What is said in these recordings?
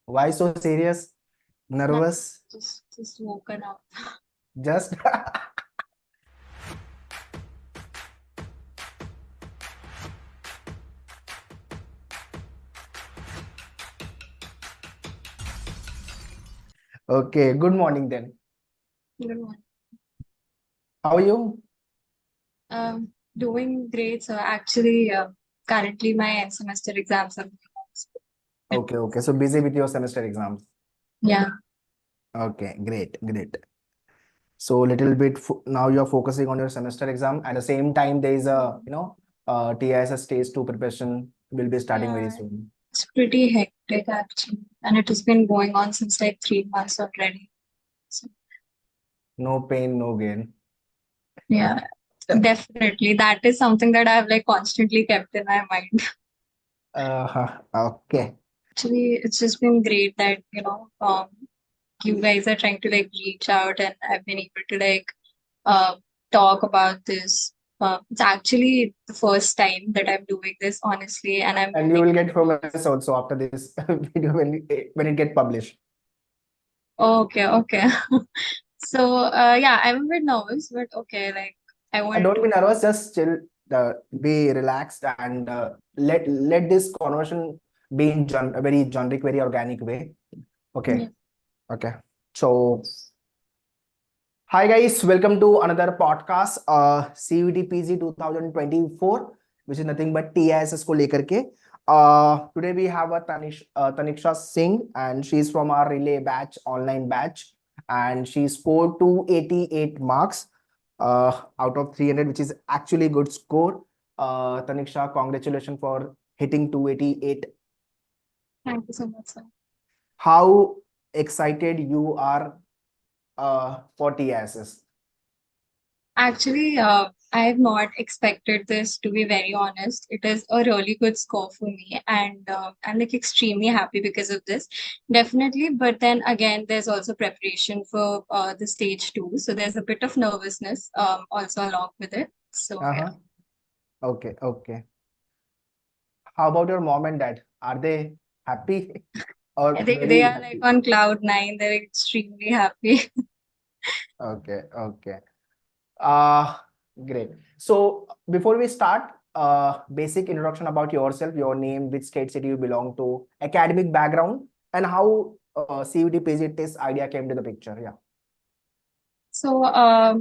Why so serious? Nothing. Nervous? Just woken up. Just okay. Good morning then. Good one. How are you? Doing great. So actually, currently my end semester exams are going on. Okay, okay. So busy with your semester exams. Yeah, Okay, great, great. So little bit now you're focusing on your semester exam. At the same time, there is a TISS stage 2 preparation will be starting very yeah. soon. It's pretty hectic actually, and it has been going on since like 3 months already. So No pain, no gain. yeah, definitely. That is something that I've like constantly kept in my mind. Okay. Actually, it's just been great that you guys are trying to like reach out, and I've been able to like uh, talk about this. It's actually the first time that I'm doing this, honestly, and I'm And you like will a bit get famous nervous. also after this video when it get published. Okay, okay. So, yeah, I'm a bit nervous, but okay, like I wanted Don't to. be nervous, just chill, be relaxed, and let this conversation be in a very generic, very organic way. Okay, Yeah. okay. So, hi guys, welcome to another podcast, CUT PG 2024, which is nothing but TISS को लेकर के. Today we have a Taniksha Singh, and she's from our relay batch, online batch, and she scored 288 marks out of 300, which is actually good score. Taniksha, congratulations for hitting 288. Thank you so much, sir. How excited you are for TISS? Actually, I have not expected this, to be very honest. It is a really good score for me, and I'm like extremely happy because of this. Definitely, but then again, there's also preparation for the stage two, so there's a bit of nervousness also along with it. So yeah, Uh-huh. Okay, okay. How about your mom and dad? Are they happy or they very are like happy? on cloud nine. They're extremely happy. Okay, okay. Uh, Great. So before we start, basic introduction about yourself, your name, which state city you belong to, academic background, and how CUT PG test idea came to the picture. Yeah. So,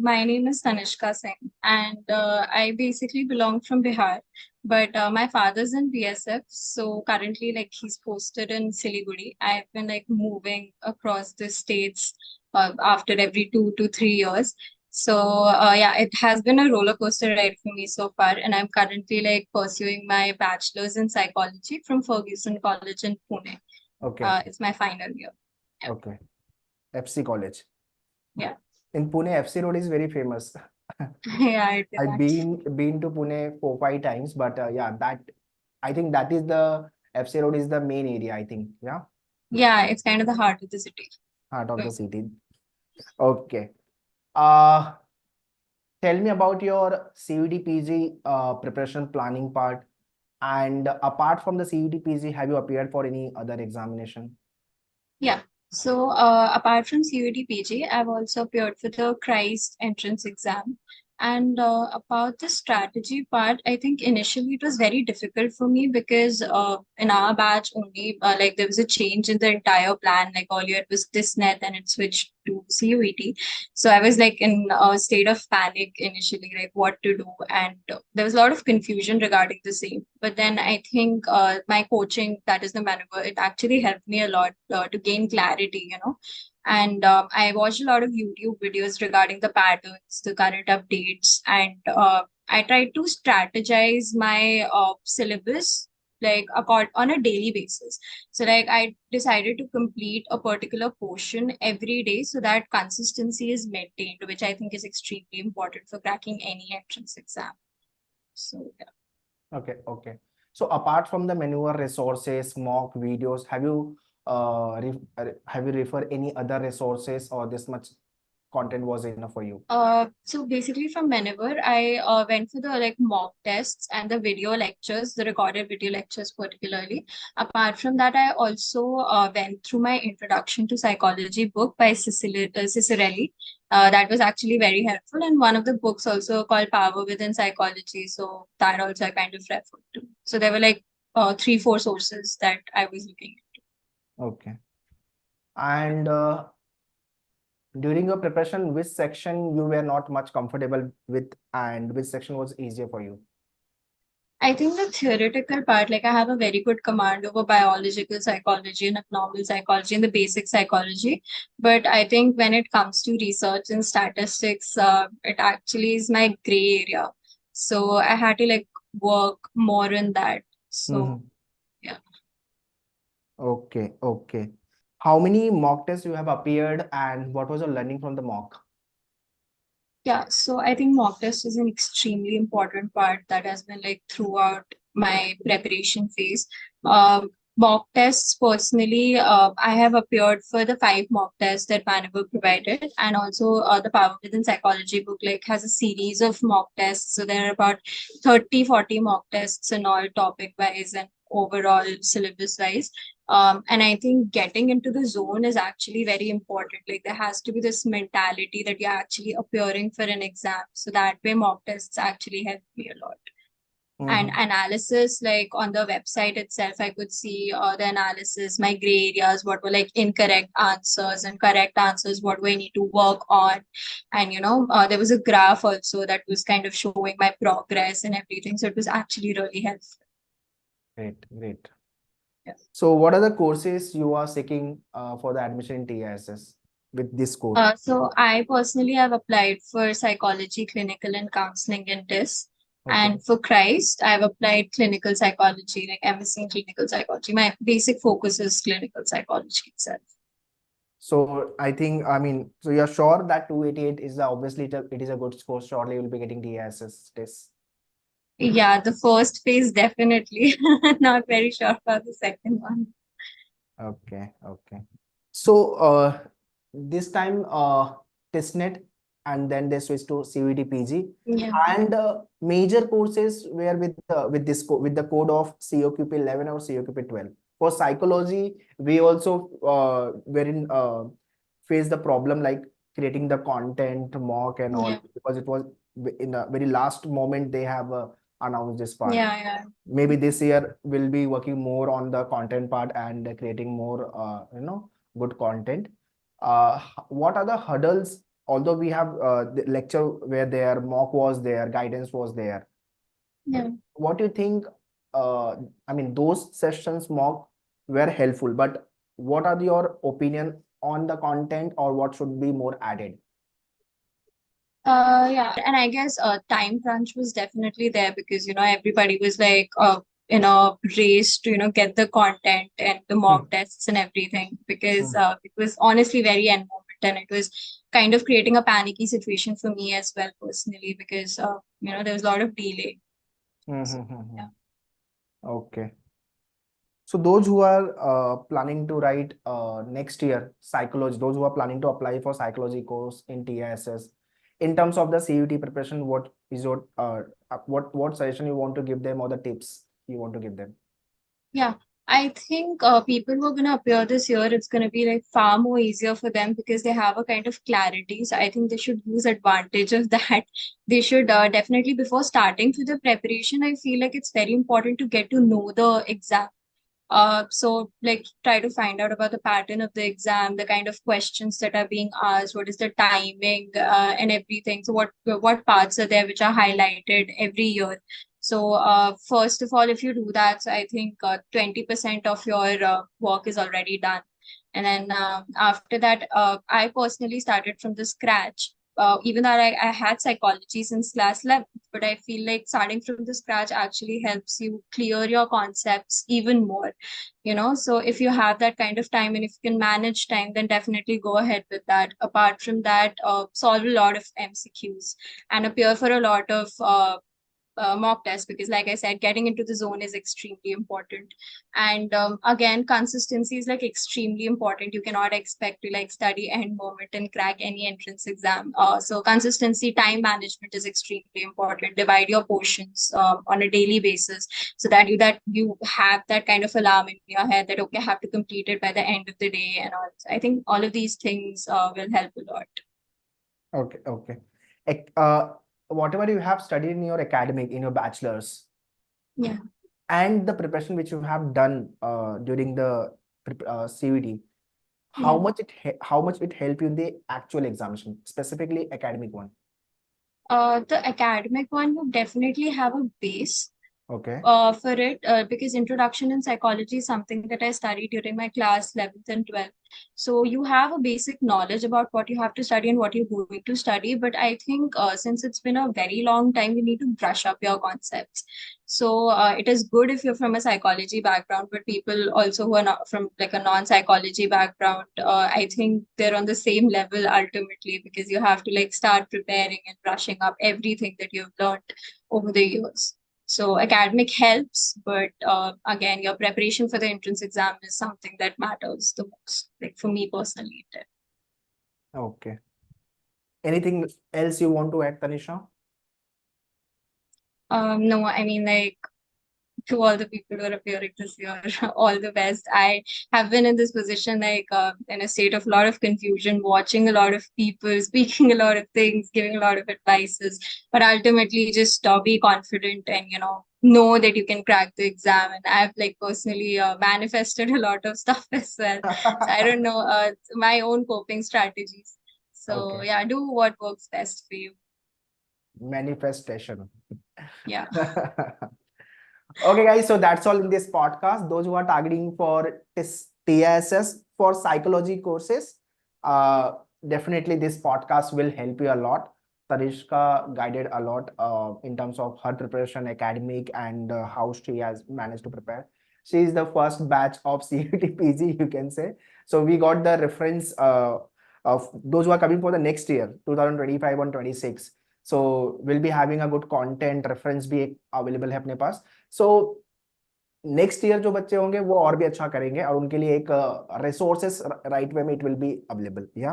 my name is Tanishka Singh, and I basically belong from Bihar, but my father's in BSF. So currently, like he's posted in Siliguri. I've been like moving across the states after every 2 to 3 years. So yeah, it has been a roller coaster ride for me so far, and I'm currently like pursuing my bachelor's in psychology from Ferguson College in Pune. Okay, It's my final year. Yeah, okay. FC College. yeah, In Pune, FC Road is very famous. yeah. It is I've actually. been to Pune 4 5 times, but yeah, that I think that is the FC Road is the main area. I think, yeah, Yeah, it's kind of the heart of the city. heart of the Mm. city. Okay. Uh, Tell me about your CUD PG preparation planning part. And apart from the CUD PG, have you appeared for any other examination? Yeah. So, apart from CUET PG, I've also appeared for the Christ entrance exam. And about the strategy part, I think initially it was very difficult for me because in our batch only, like there was a change in the entire plan. Like earlier it was this net and it switched to CUET. So I was like in a state of panic initially, like what to do. And there was a lot of confusion regarding the same. But then I think my coaching, that is the maneuver, it actually helped me a lot to gain clarity, And I watched a lot of YouTube videos regarding the patterns, the current updates, and I tried to strategize my syllabus like on a daily basis. So like I decided to complete a particular portion every day so that consistency is maintained, which I think is extremely important for cracking any entrance exam. So yeah. Okay, okay. So apart from the maneuver resources, mock videos, have you have you referred any other resources or this much content was enough for you? So basically from whenever I went for the like mock tests and the video lectures, the recorded video lectures particularly. Apart from that, I also went through my Introduction to Psychology book by Cicerelli. That was actually very helpful. And one of the books also called Power Within Psychology. So that also I kind of referred to. So there were like 3, 4 sources that I was looking at. Okay. And during your preparation, which section you were not much comfortable with, and which section was easier for you? I think the theoretical part, like I have a very good command over biological psychology and abnormal psychology and the basic psychology. But I think when it comes to research and statistics, it actually is my gray area. So I had to like work more in that. So yeah. Okay, okay. How many mock tests you have appeared, and what was your learning from the mock? Yeah, so I think mock test is an extremely important part that has been like throughout my preparation phase. Mock tests personally, I have appeared for the 5 mock tests that Manavar provided, and also the Power Within Psychology book like has a series of mock tests. So there are about 30, 40 mock tests in all topic wise and overall syllabus wise. And I think getting into the zone is actually very important. Like there has to be this mentality that you're actually appearing for an exam. So that way mock tests actually help me a lot. And analysis, like on the website itself, I could see the analysis, my gray areas, what were like incorrect answers and correct answers, what do I need to work on. And, there was a graph also that was kind of showing my progress and everything. So it was actually really helpful. Great, great. Yeah. So what are the courses you are seeking for the admission in TISS with this code? So I personally have applied for psychology, clinical and counseling in this. Okay. And for Christ, I've applied clinical psychology, like MSc in clinical psychology. My basic focus is clinical psychology itself. So I think, I mean, so you're sure that 288 is obviously it is a good score. Surely you'll be getting TISS test. Yeah, the first phase definitely. Not very sure about the second one. Okay, okay. So this time testnet, and then they switched to CVT PG. Yeah. And major courses were with with the code of COQP 11 or COQP 12. For psychology, we also face the problem like creating the content mock and all, Yeah. because it was in the very last moment they have announced this part. Yeah. Maybe this year we'll be working more on the content part and creating more good content. What are the hurdles? Although we have the lecture where there, mock was there, guidance was there. Yeah. What do you think? I mean, those sessions mock were helpful, but what are your opinion on the content, or what should be more added? Yeah, and I guess time crunch was definitely there because everybody was like in a race to get the content and the mock tests and everything because it was honestly very end moment, and it was kind of creating a panicky situation for me as well personally because there was a lot of delay. Yeah. Okay. So those who are planning to write next year psychology, those who are planning to apply for psychology course in TISS, in terms of the CUT preparation, what is your what suggestion you want to give them, or the tips you want to give them? Yeah, I think people who are going to appear this year, it's going to be like far more easier for them because they have a kind of clarity. So I think they should use advantage of that. They should definitely, before starting for the preparation, I feel like it's very important to get to know the exam. So like try to find out about the pattern of the exam, the kind of questions that are being asked, what is the timing, and everything. So what parts are there which are highlighted every year. So first of all, if you do that, so I think 20% of your work is already done. And then after that, I personally started from the scratch. Even though I had psychology since class 11th, but I feel like starting from the scratch actually helps you clear your concepts even more. So if you have that kind of time and if you can manage time, then definitely go ahead with that. Apart from that, solve a lot of MCQs and appear for a lot of mock test, because like I said, getting into the zone is extremely important. And again, consistency is like extremely important. You cannot expect to like study end moment and crack any entrance exam. So consistency, time management is extremely important. Divide your portions on a daily basis, so that you have that kind of alarm in your head that okay, I have to complete it by the end of the day and all. So I think all of these things will help a lot. Okay, okay. Whatever you have studied in your academic, in your bachelor's, Yeah. and the preparation which you have done during the CVT, how Yeah. much how much it help you in the actual examination, specifically academic one? The academic one, you definitely have a base Okay. for it, because introduction in psychology is something that I studied during my class 11th and 12th. So you have a basic knowledge about what you have to study and what you're going to study. But I think since it's been a very long time, you need to brush up your concepts. So it is good if you're from a psychology background, but people also who are not from like a non-psychology background, I think they're on the same level ultimately, because you have to like start preparing and brushing up everything that you've learned over the years. So academic helps, but again, your preparation for the entrance exam is something that matters the most. Like for me personally, it did. Okay. Anything else you want to add, Tanisha? No, I mean, like, to all the people who are appearing this year, all the best. I have been in this position, like in a state of a lot of confusion, watching a lot of people, speaking a lot of things, giving a lot of advices, but ultimately just be confident and, know that you can crack the exam. And I've like personally manifested a lot of stuff as well. So I don't know, my own coping strategies. So Okay. yeah, do what works best for you. Manifestation. Yeah. Okay, guys, so that's all in this podcast. Those who are targeting for TISS for psychology courses, definitely this podcast will help you a lot. Tarishka guided a lot in terms of her preparation, academic, and how she has managed to prepare. She is the first batch of CUT PG, you can say. So we got the reference of those who are coming for the next year, 2025 and 26. So we'll be having a good content reference भी available है अपने पास. So next year जो बच्चे होंगे वो और भी अच्छा करेंगे और उनके लिए एक रिसोर्सेस राइट वे में इट विल बी अवेलेबल. या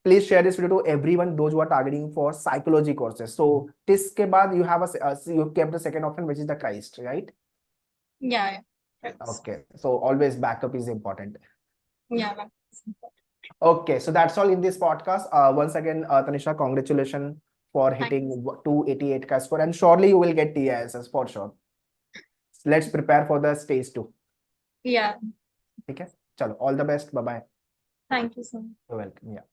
please share this video to everyone those who are targeting for psychology courses. So this के बाद you have you kept the second option which is the Christ, right? Yeah. Yeah. Okay, so always backup is important. Yeah. That's important. Okay, so that's all in this podcast. Once again, Tanisha, congratulations for hitting 288 ka score, and surely you will get TISS for sure. Let's prepare for the stage 2. Yeah. ठीक है, चलो, all the best, bye bye. Thank you so much. You're welcome. Yeah.